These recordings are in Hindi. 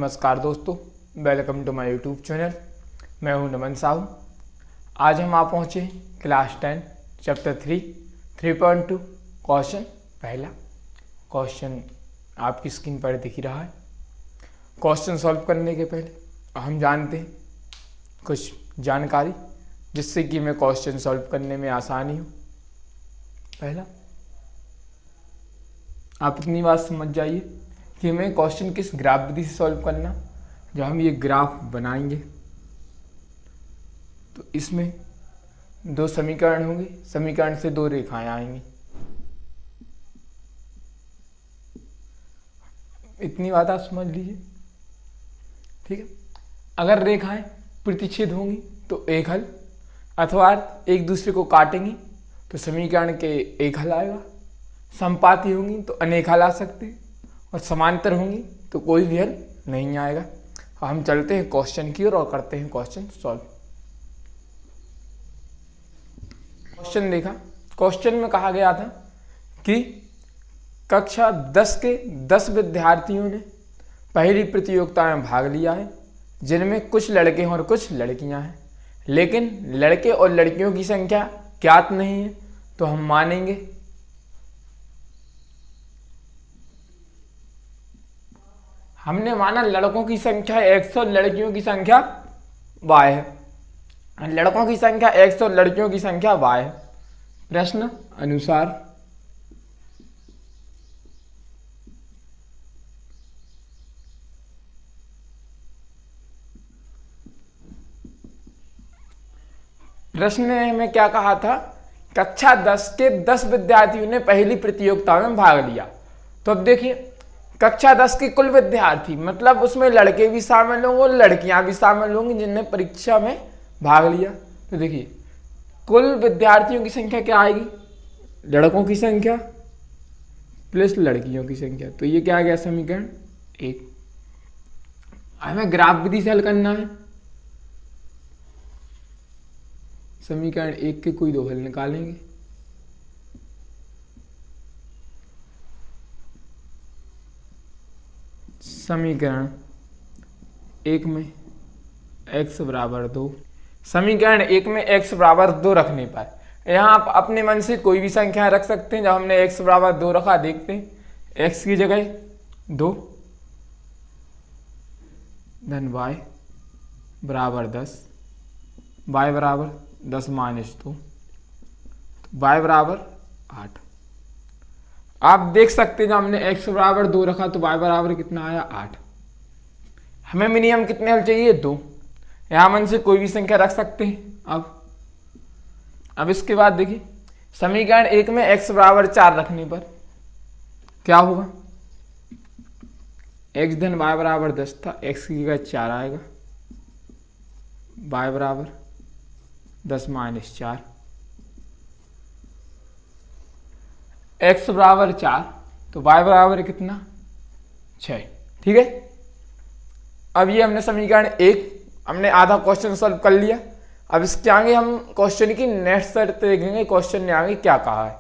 नमस्कार दोस्तों, welcome to my YouTube channel. मैं हूं नमन साहू। आज हम आप पहुंचे क्लास 10 चैप्टर 3.2 क्वेश्चन। पहला क्वेश्चन आपकी स्क्रीन पर दिख ही रहा है। क्वेश्चन सॉल्व करने के पहले हम जानते हैं कुछ जानकारी जिससे कि हमें क्वेश्चन सॉल्व करने में आसानी हो। पहला, आप इतनी बात समझ जाइए कि हमें क्वेश्चन किस ग्राफ विधि से सॉल्व करना। जब हम ये ग्राफ बनाएंगे तो इसमें दो समीकरण होंगे, समीकरण से दो रेखाएं आएंगी। इतनी बात आप समझ लीजिए, ठीक है। अगर रेखाएं प्रतिच्छेद होंगी तो एक हल, अथवा एक दूसरे को काटेंगी तो समीकरण के एक हल आएगा। समपाती होंगी तो अनेक हल आ सकते हैं, और समांतर होंगी तो कोई भी हल नहीं आएगा। हम चलते हैं क्वेश्चन की ओर और करते हैं क्वेश्चन सॉल्व। क्वेश्चन देखा, क्वेश्चन में कहा गया था कि कक्षा 10 के 10 विद्यार्थियों ने पहली प्रतियोगिता में भाग लिया है, जिनमें कुछ लड़के और कुछ लड़कियां हैं, लेकिन लड़के और लड़कियों की संख्या ज्ञात नहीं है। तो हम मानेंगे हमने माना लड़कों की संख्या x और लड़कियों की संख्या y है। लड़कों की संख्या x और लड़कियों की संख्या y है। प्रश्न अनुसार में क्या कहा था? कक्षा 10 के 10 विद्यार्थियों ने पहली प्रतियोगिता में भाग लिया। तो अब देखिए, कक्षा 10 के कुल विद्यार्थी मतलब उसमें लड़के भी शामिल होंगे और लड़कियां भी शामिल होंगी जिनने परीक्षा में भाग लिया। तो देखिए, कुल विद्यार्थियों की संख्या क्या आएगी? लड़कों की संख्या प्लस लड़कियों की संख्या। तो ये क्या आ गया? समीकरण 1। हमें ग्राफ विधि से हल करना है। समीकरण 1 के कोई दो हल निकालेंगे। समीकरण 1 में x बराबर 2। समीकरण 1 में x बराबर 2 रखने पर यहाँ आप अपने मन से कोई भी संख्या रख सकते हैं। जब हमने x बराबर 2 रखा, देखते हैं x की जगह 2 धन y बराबर 10, y बराबर 10 माइनस 2, y बराबर 8। आप देख सकते हैं जब हमने x बराबर 2 रखा तो y बराबर कितना आया? 8। हमें मिनिमम कितने हल चाहिए? 2। यहां मन से कोई भी संख्या रख सकते हैं। अब इसके बाद देखिए, समीकरण 1 में x बराबर 4 रखने पर क्या होगा? x धन y बराबर 10 था, x की जगह 4 आएगा, y बराबर 10 माइनस 4, x बराबर 4 तो y बराबर कितना? 6। ठीक है। अब ये हमने समीकरण 1 हमने आधा क्वेश्चन सॉल्व कर लिया। अब इसके आगे हम क्वेश्चन की नेक्स्ट शर्त देखेंगे। क्वेश्चन ने आगे क्या कहा है?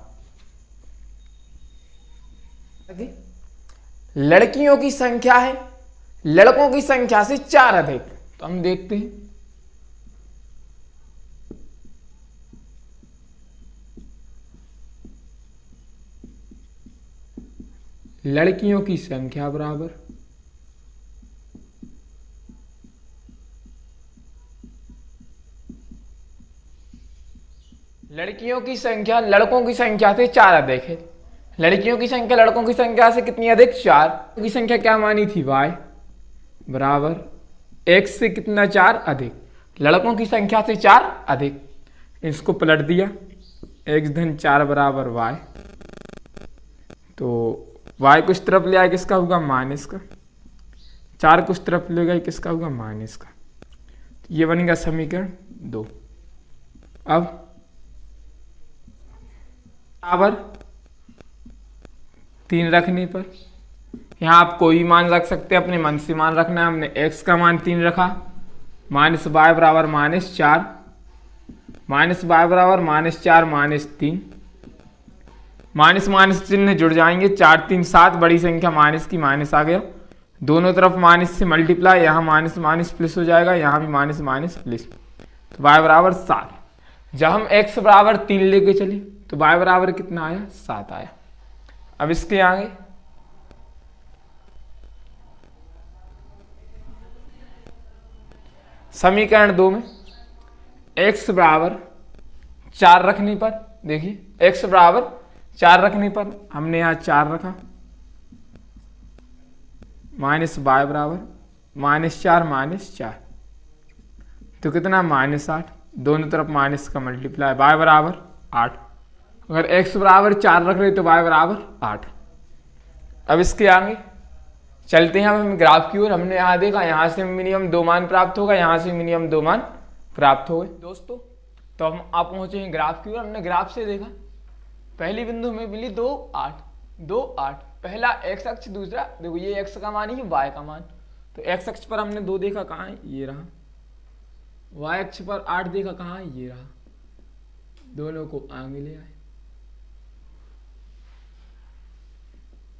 लड़कियों की संख्या है लड़कों की संख्या से 4 अधिक। तो हम देखते हैं, लड़कियों की संख्या बराबर लड़कियों की संख्या लड़कों की संख्या से 4 अधिक है। लड़कियों की संख्या लड़कों की संख्या से कितनी अधिक? 4 की संख्या क्या मानी थी? y बराबर x से कितना? 4 अधिक। लड़कों की संख्या से 4 अधिक। इसको पलट दिया, x धन 4 बराबर y। तो y कुछ तरफ ले आए, किसका होगा? माइनस का। 4 कुछ तरफ ले गए, किसका होगा? माइनस का। ये बनेगा समीकरण 2। अब बराबर 3 रखने पर यहाँ आप कोई भी मान रख सकते हैं, अपने मन से मान रखना है। हमने x का मान 3 रखा, माइनस y बराबर -4, माइनस y बराबर -4 -3, माइनस माइनस चिन्ह जुड़ जाएंगे, 4 3 7, बड़ी संख्या माइनस की माइनस आ गया, दोनों तरफ माइनस से मल्टीप्लाई, यहाँ माइनस माइनस प्लस हो जाएगा, यहाँ भी माइनस माइनस प्लस, तो y बराबर 7। जब हम x बराबर 3 लेके चले तो y बराबर कितना आया, 7 आया। अब इसके आगे समीकरण 2 में x बराबर 4 रखने पर, देखिए x बराबर 4 रखने पर हमने यहाँ 4 रखा, माइनस y बराबर -4 तो कितना -8, दोनों तरफ माइनस का मल्टीप्लाई, y बराबर 8। अगर x बराबर 4 रख रहे तो y बराबर 8। अब इसके आगे चलते हैं हम ग्राफ की ओर। हमने यहाँ देखा, यहाँ से मिनिमम 2 मान प्राप्त होगा, यहाँ से मिनिमम 2 मान प्राप्त हो गए दोस्तों। तो हम आप पहुंचे हैं ग्राफ की ओर। हमने ग्राफ से देखा, पहली बिंदु हमें मिली 2 8 2 8, पहला x अक्ष, दूसरा देखो ये x का मान ही y का मान, तो x अक्ष पर हमने 2 देखा, कहाँ है, ये रहा। y अक्ष पर 8 देखा, कहाँ है, ये रहा। दोनों को आगे ले आए,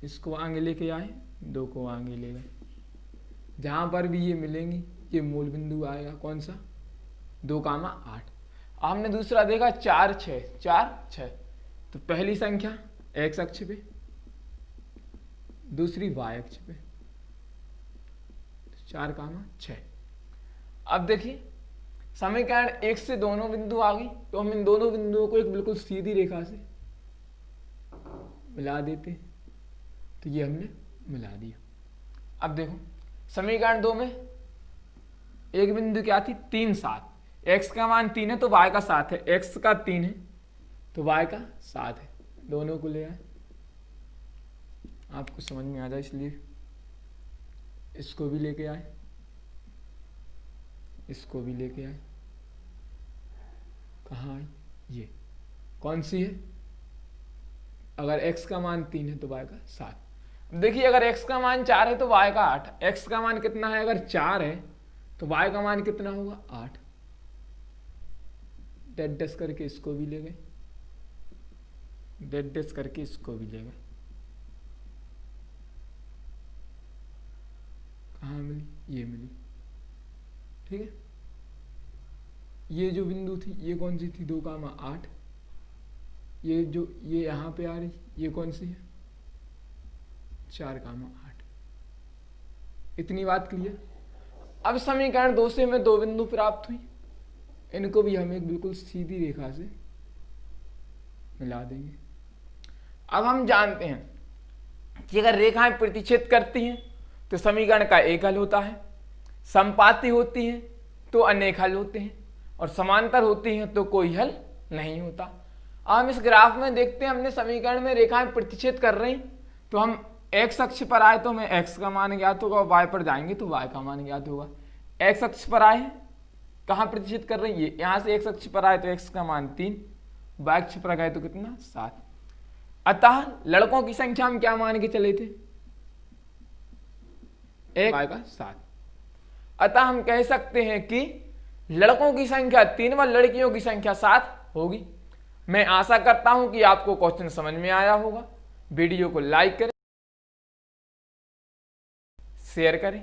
इसको आगे लेके आए, 2 को आगे ले गए। जहां पर भी ये मिलेंगी ये मूल बिंदु आएगा, कौन सा, 2,8। हमने दूसरा देखा 4 6, तो पहली संख्या x अक्ष पे, दूसरी y अक्ष पे, 4,6। अब देखिए समीकरण 1 से दोनों बिंदु आ गई, तो हम इन दोनों बिंदुओं को एक बिल्कुल सीधी रेखा से मिला देते, तो ये हमने मिला दिया। अब देखो समीकरण 2 में एक बिंदु क्या थी, 3 7, x का मान 3 है तो y का 7 है, x का 3 है तो y का 7 है, दोनों को ले आए। आपको समझ में आ जाए इसलिए इसको भी लेके आए, इसको भी लेके आए। कहाँ आई, ये कौन सी है, अगर x का मान 3 है तो y का 7। देखिए अगर x का मान 4 है तो y का 8, x का मान कितना है, अगर 4 है तो y का मान कितना होगा, 8। डेड डैश करके इसको भी ले गए, डेड डैश करके इसको भी ले गए। कहाँ मिली, ये मिली, ठीक है। ये जो बिंदु थी ये कौन सी थी, 2,8। ये जो ये यहाँ पे आ रही ये कौन सी है, 4,8। इतनी बात क्लियर। अब समीकरण 2 से हमें 2 बिंदु प्राप्त हुई, इनको भी हम एक बिल्कुल सीधी रेखा से मिला देंगे। अब हम जानते हैं कि अगर रेखाएं प्रतिच्छेद करती हैं तो समीकरण का एक हल होता है, समपाती होती हैं तो अनेक हल होते हैं, और समांतर होती हैं तो कोई हल नहीं होता। अब हम इस ग्राफ में देखते हैं, हमने समीकरण में रेखाएं प्रतिच्छेद कर रही, तो हम x अक्ष पर आए तो हमें x का मान ज्ञात होगा, y पर जाएंगे तो y का मान ज्ञात होगा। x अक्ष पर आए, कहाँ प्रतिच्छेद कर रही है, यहाँ से x अक्ष पर आए तो x का मान 3, y अक्ष पर गए तो कितना, 7। अतः लड़कों की संख्या हम क्या मान के चले थे, 1 y का 7। अतः हम कह सकते हैं कि लड़कों की संख्या 3 व लड़कियों की संख्या 7 होगी। मैं आशा करता हूं कि आपको क्वेश्चन समझ में आया होगा। वीडियो को लाइक करें, शेयर करें।